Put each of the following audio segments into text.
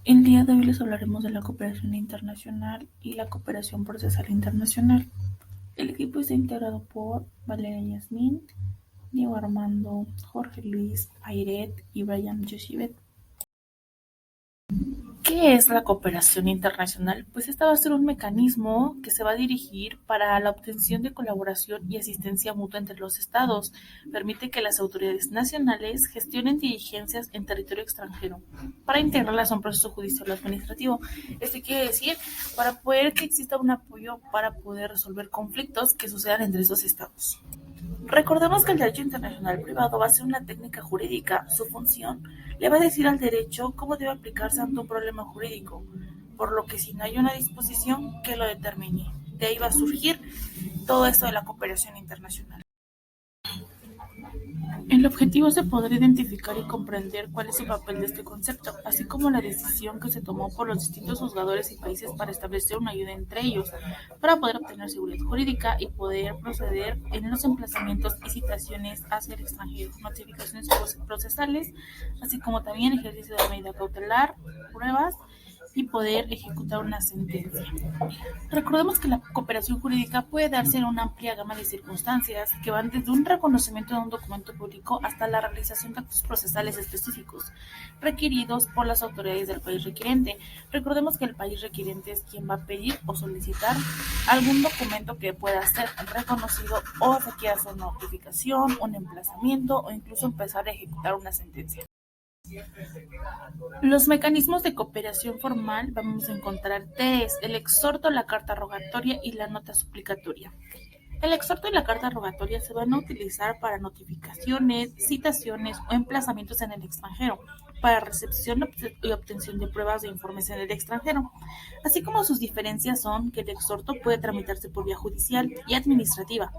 El día de hoy les hablaremos de la cooperación internacional y la cooperación procesal internacional. El equipo está integrado por Valeria Yasmín, Diego Armando, Jorge Luis Pairet y Brian Yoshivet. ¿Qué es la cooperación internacional? Pues esta va a ser un mecanismo que se va a dirigir para la obtención de colaboración y asistencia mutua entre los estados. Permite que las autoridades nacionales gestionen diligencias en territorio extranjero para integrarlas a un proceso judicial o administrativo. Esto quiere decir para poder que exista un apoyo para poder resolver conflictos que sucedan entre esos estados. Recordemos que el derecho internacional privado va a ser una técnica jurídica. Su función le va a decir al derecho cómo debe aplicarse ante un problema jurídico, por lo que si no hay una disposición que lo determine. De ahí va a surgir todo esto de la cooperación internacional. El objetivo es de poder identificar y comprender cuál es el papel de este concepto, así como la decisión que se tomó por los distintos juzgadores y países para establecer una ayuda entre ellos, para poder obtener seguridad jurídica y poder proceder en los emplazamientos y citaciones hacia el extranjero, notificaciones procesales, así como también ejercicio de medida cautelar, pruebas y poder ejecutar una sentencia. Recordemos que la cooperación jurídica puede darse en una amplia gama de circunstancias que van desde un reconocimiento de un documento público hasta la realización de actos procesales específicos requeridos por las autoridades del país requerente. Recordemos que el país requerente es quien va a pedir o solicitar algún documento que pueda ser reconocido o requiera hacer una notificación, un emplazamiento o incluso empezar a ejecutar una sentencia. Los mecanismos de cooperación formal vamos a encontrar tres: el exhorto, la carta rogatoria y la nota suplicatoria. El exhorto y la carta rogatoria se van a utilizar para notificaciones, citaciones o emplazamientos en el extranjero, para recepción y obtención de pruebas de informes en el extranjero. Así como sus diferencias son que el exhorto puede tramitarse por vía judicial y administrativa.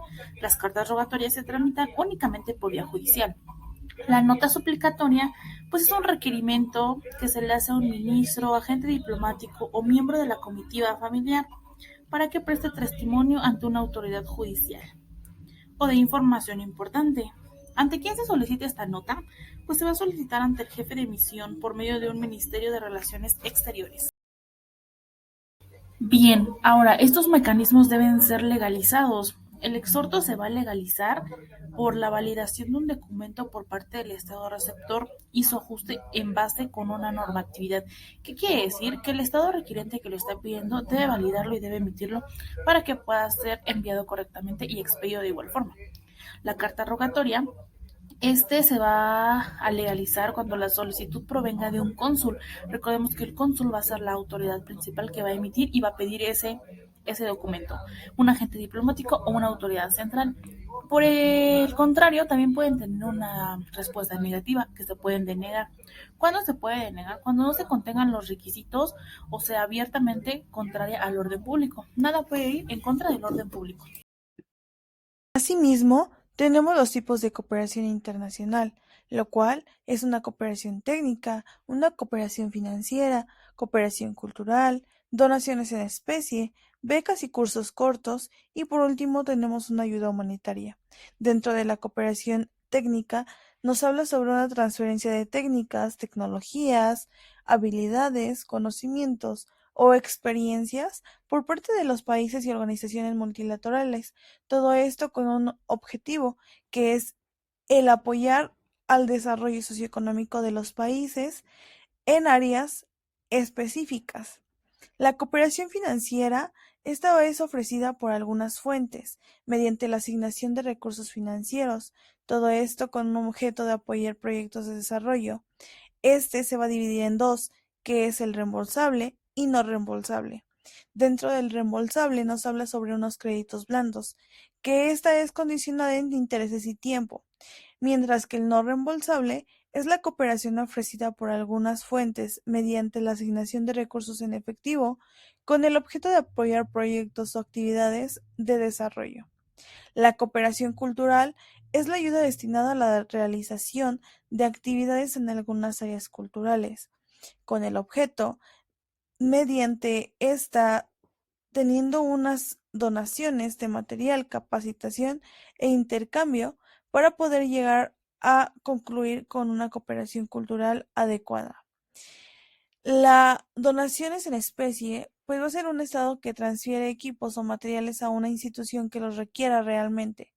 Las cartas rogatorias se tramitan únicamente por vía judicial. La nota suplicatoria, pues es un requerimiento que se le hace a un ministro, agente diplomático o miembro de la comitiva familiar para que preste testimonio ante una autoridad judicial o de información importante. ¿Ante quién se solicita esta nota? Pues se va a solicitar ante el jefe de misión por medio de un Ministerio de Relaciones Exteriores. Bien, ahora, estos mecanismos deben ser legalizados. El exhorto se va a legalizar por la validación de un documento por parte del Estado receptor y su ajuste en base con una normatividad. ¿Qué quiere decir? Que el Estado requiriente que lo está pidiendo debe validarlo y debe emitirlo para que pueda ser enviado correctamente y expedido de igual forma. La carta rogatoria se va a legalizar cuando la solicitud provenga de un cónsul. Recordemos que el cónsul va a ser la autoridad principal que va a emitir y va a pedir ese documento, un agente diplomático o una autoridad central. Por el contrario, también pueden tener una respuesta negativa que se pueden denegar. ¿Cuándo se puede denegar? Cuando no se contengan los requisitos o sea abiertamente contraria al orden público. Nada puede ir en contra del orden público. Asimismo, tenemos los tipos de cooperación internacional, lo cual es una cooperación técnica, una cooperación financiera, cooperación cultural, donaciones en especie, becas y cursos cortos, y por último tenemos una ayuda humanitaria. Dentro de la cooperación técnica nos habla sobre una transferencia de técnicas, tecnologías, habilidades, conocimientos o experiencias por parte de los países y organizaciones multilaterales. Todo esto con un objetivo, que es el apoyar al desarrollo socioeconómico de los países en áreas específicas. La cooperación financiera, esta es ofrecida por algunas fuentes, mediante la asignación de recursos financieros, todo esto con un objeto de apoyar proyectos de desarrollo. Este se va a dividir en dos, que es el reembolsable y no reembolsable. Dentro del reembolsable nos habla sobre unos créditos blandos, que esta es condicionada en intereses y tiempo, mientras que el no reembolsable es la cooperación ofrecida por algunas fuentes mediante la asignación de recursos en efectivo con el objeto de apoyar proyectos o actividades de desarrollo. La cooperación cultural es la ayuda destinada a la realización de actividades en algunas áreas culturales, con el objeto, mediante esta, teniendo unas donaciones de material, capacitación e intercambio para poder llegar a concluir con una cooperación cultural adecuada. La donaciones en especie, pues va a ser un estado que transfiere equipos o materiales a una institución que los requiera realmente,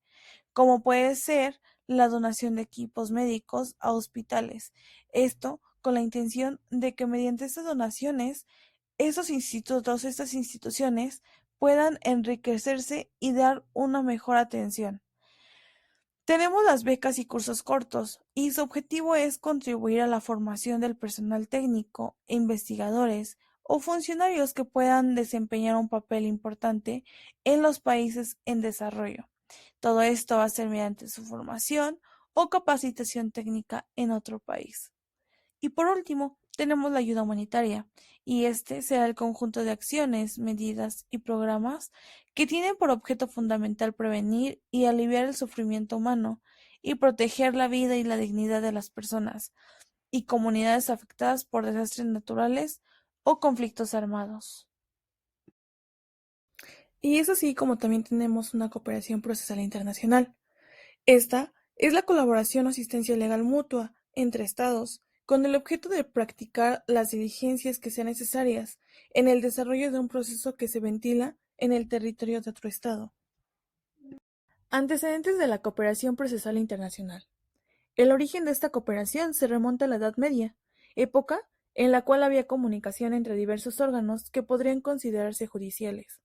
como puede ser la donación de equipos médicos a hospitales. Esto con la intención de que mediante estas donaciones, esos institutos, estas instituciones puedan enriquecerse y dar una mejor atención. Tenemos las becas y cursos cortos, y su objetivo es contribuir a la formación del personal técnico, investigadores o funcionarios que puedan desempeñar un papel importante en los países en desarrollo. Todo esto va a ser mediante su formación o capacitación técnica en otro país. Y por último, tenemos la ayuda humanitaria, y este será el conjunto de acciones, medidas y programas que tienen por objeto fundamental prevenir y aliviar el sufrimiento humano y proteger la vida y la dignidad de las personas y comunidades afectadas por desastres naturales o conflictos armados. Y es así como también tenemos una cooperación procesal internacional. Esta es la colaboración o asistencia legal mutua entre Estados, con el objeto de practicar las diligencias que sean necesarias en el desarrollo de un proceso que se ventila en el territorio de otro Estado. Antecedentes de la cooperación procesal internacional. El origen de esta cooperación se remonta a la Edad Media, época en la cual había comunicación entre diversos órganos que podrían considerarse judiciales.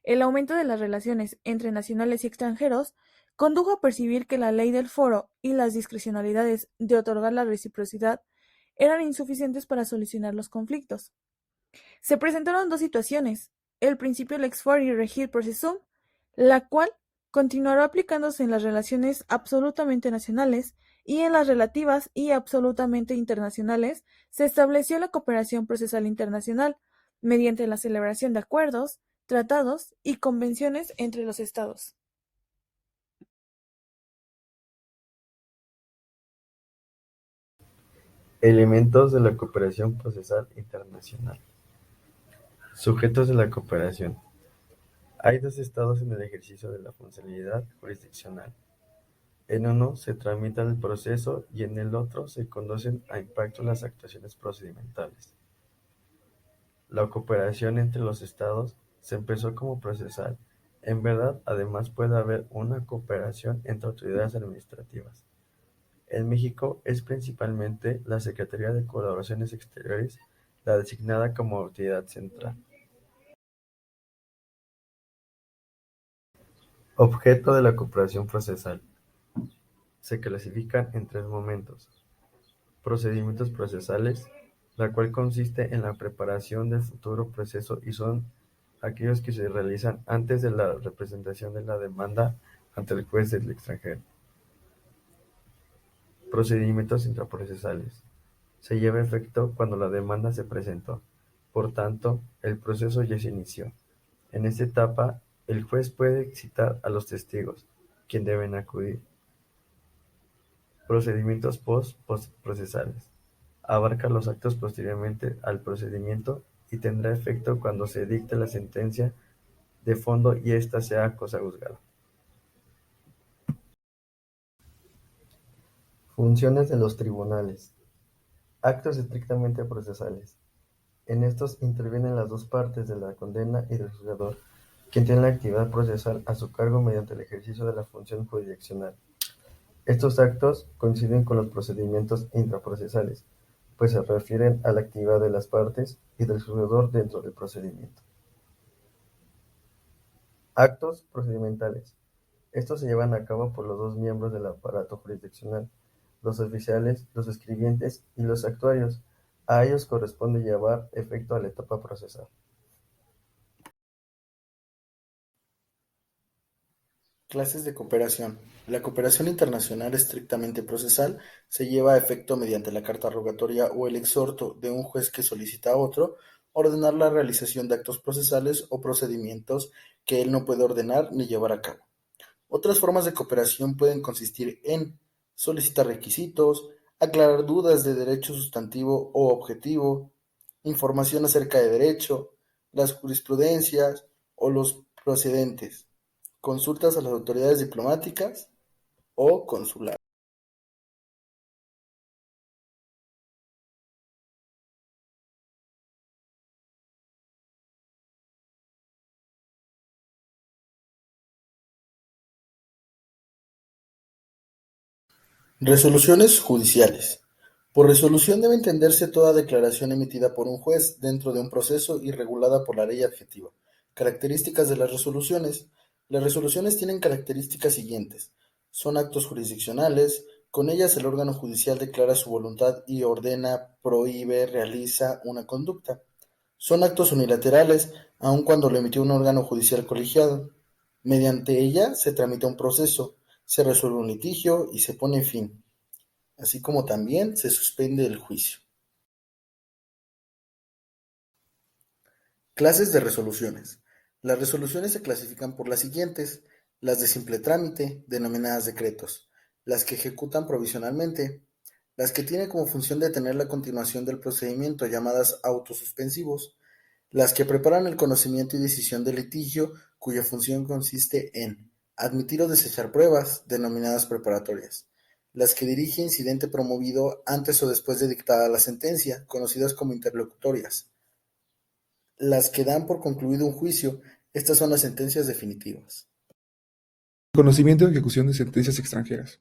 El aumento de las relaciones entre nacionales y extranjeros condujo a percibir que la ley del foro y las discrecionalidades de otorgar la reciprocidad eran insuficientes para solucionar los conflictos. Se presentaron dos situaciones: el principio lex fori regit processum, la cual continuará aplicándose en las relaciones absolutamente nacionales, y en las relativas y absolutamente internacionales se estableció la cooperación procesal internacional mediante la celebración de acuerdos, tratados y convenciones entre los Estados. Elementos de la cooperación procesal internacional. Sujetos de la cooperación. Hay dos estados en el ejercicio de la funcionalidad jurisdiccional. En uno se tramita el proceso y en el otro se conducen a impacto las actuaciones procedimentales. La cooperación entre los estados se empezó como procesal. En verdad, además puede haber una cooperación entre autoridades administrativas. En México es principalmente la Secretaría de Colaboraciones Exteriores la designada como autoridad central. Objeto de la cooperación procesal. Se clasifican en tres momentos. Procedimientos procesales, la cual consiste en la preparación del futuro proceso y son aquellos que se realizan antes de la representación de la demanda ante el juez del extranjero. Procedimientos intraprocesales. Se lleva a efecto cuando la demanda se presentó. Por tanto, el proceso ya se inició. En esta etapa, el juez puede citar a los testigos, quien deben acudir. Procedimientos post-procesales. Abarca los actos posteriormente al procedimiento y tendrá efecto cuando se dicte la sentencia de fondo y ésta sea cosa juzgada. Funciones de los tribunales. Actos estrictamente procesales. En estos intervienen las dos partes de la condena y del juzgador, quien tiene la actividad procesal a su cargo mediante el ejercicio de la función jurisdiccional. Estos actos coinciden con los procedimientos intraprocesales, pues se refieren a la actividad de las partes y del juzgador dentro del procedimiento. Actos procedimentales. Estos se llevan a cabo por los dos miembros del aparato jurisdiccional, los oficiales, los escribientes y los actuarios. A ellos corresponde llevar efecto a la etapa procesal. Clases de cooperación. La cooperación internacional estrictamente procesal se lleva a efecto mediante la carta rogatoria o el exhorto de un juez que solicita a otro ordenar la realización de actos procesales o procedimientos que él no puede ordenar ni llevar a cabo. Otras formas de cooperación pueden consistir en solicitar requisitos, aclarar dudas de derecho sustantivo o objetivo, información acerca de derecho, las jurisprudencias o los procedentes, consultas a las autoridades diplomáticas o consulares. Resoluciones judiciales. Por resolución debe entenderse toda declaración emitida por un juez dentro de un proceso y regulada por la ley adjetiva. Características de las resoluciones. Las resoluciones tienen características siguientes. Son actos jurisdiccionales. Con ellas el órgano judicial declara su voluntad y ordena, prohíbe, realiza una conducta. Son actos unilaterales, aun cuando lo emitió un órgano judicial colegiado. Mediante ella se tramita un proceso, se resuelve un litigio y se pone fin, así como también se suspende el juicio. Clases de resoluciones. Las resoluciones se clasifican por las siguientes: las de simple trámite, denominadas decretos; las que ejecutan provisionalmente; las que tienen como función detener la continuación del procedimiento, llamadas autosuspensivos; las que preparan el conocimiento y decisión del litigio, cuya función consiste en admitir o desechar pruebas, denominadas preparatorias; las que dirige incidente promovido antes o después de dictada la sentencia, conocidas como interlocutorias; las que dan por concluido un juicio. Estas son las sentencias definitivas. Conocimiento y ejecución de sentencias extranjeras.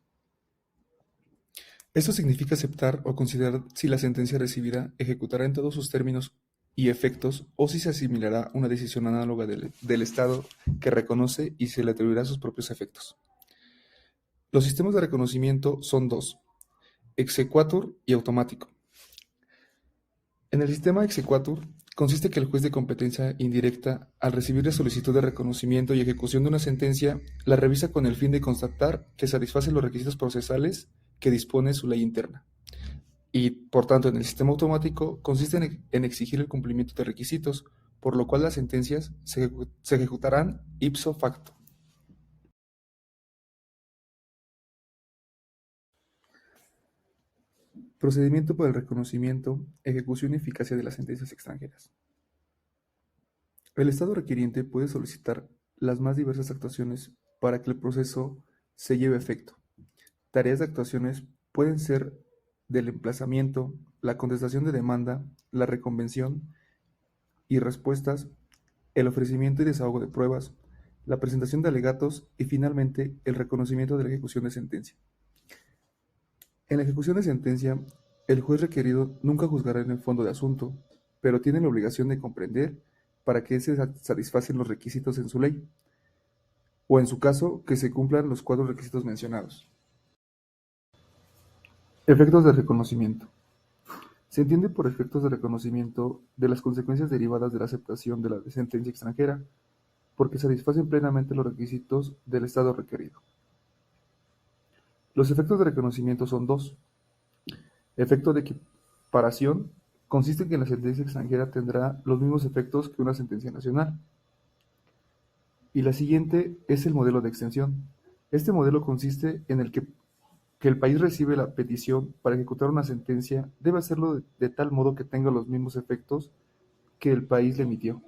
Esto significa aceptar o considerar si la sentencia recibida ejecutará en todos sus términos y efectos o si se asimilará a una decisión análoga del Estado que reconoce y se le atribuirá sus propios efectos. Los sistemas de reconocimiento son dos: exequatur y automático. En el sistema exequatur consiste que el juez de competencia indirecta, al recibir la solicitud de reconocimiento y ejecución de una sentencia, la revisa con el fin de constatar que satisface los requisitos procesales que dispone su ley interna. Y, por tanto, en el sistema automático consiste en exigir el cumplimiento de requisitos, por lo cual las sentencias se ejecutarán ipso facto. Procedimiento para el reconocimiento, ejecución y eficacia de las sentencias extranjeras. El Estado requiriente puede solicitar las más diversas actuaciones para que el proceso se lleve a efecto. Tareas de actuaciones pueden ser del emplazamiento, la contestación de demanda, la reconvención y respuestas, el ofrecimiento y desahogo de pruebas, la presentación de alegatos y finalmente el reconocimiento de la ejecución de sentencia. En la ejecución de sentencia, el juez requerido nunca juzgará en el fondo de asunto, pero tiene la obligación de comprender para qué se satisfacen los requisitos en su ley, o en su caso, que se cumplan los 4 requisitos mencionados. Efectos de reconocimiento. Se entiende por efectos de reconocimiento de las consecuencias derivadas de la aceptación de la sentencia extranjera, porque satisfacen plenamente los requisitos del Estado requerido. Los efectos de reconocimiento son 2. Efecto de equiparación consiste en que la sentencia extranjera tendrá los mismos efectos que una sentencia nacional. Y la siguiente es el modelo de extensión. Este modelo consiste en el que el país recibe la petición para ejecutar una sentencia debe hacerlo de tal modo que tenga los mismos efectos que el país le emitió.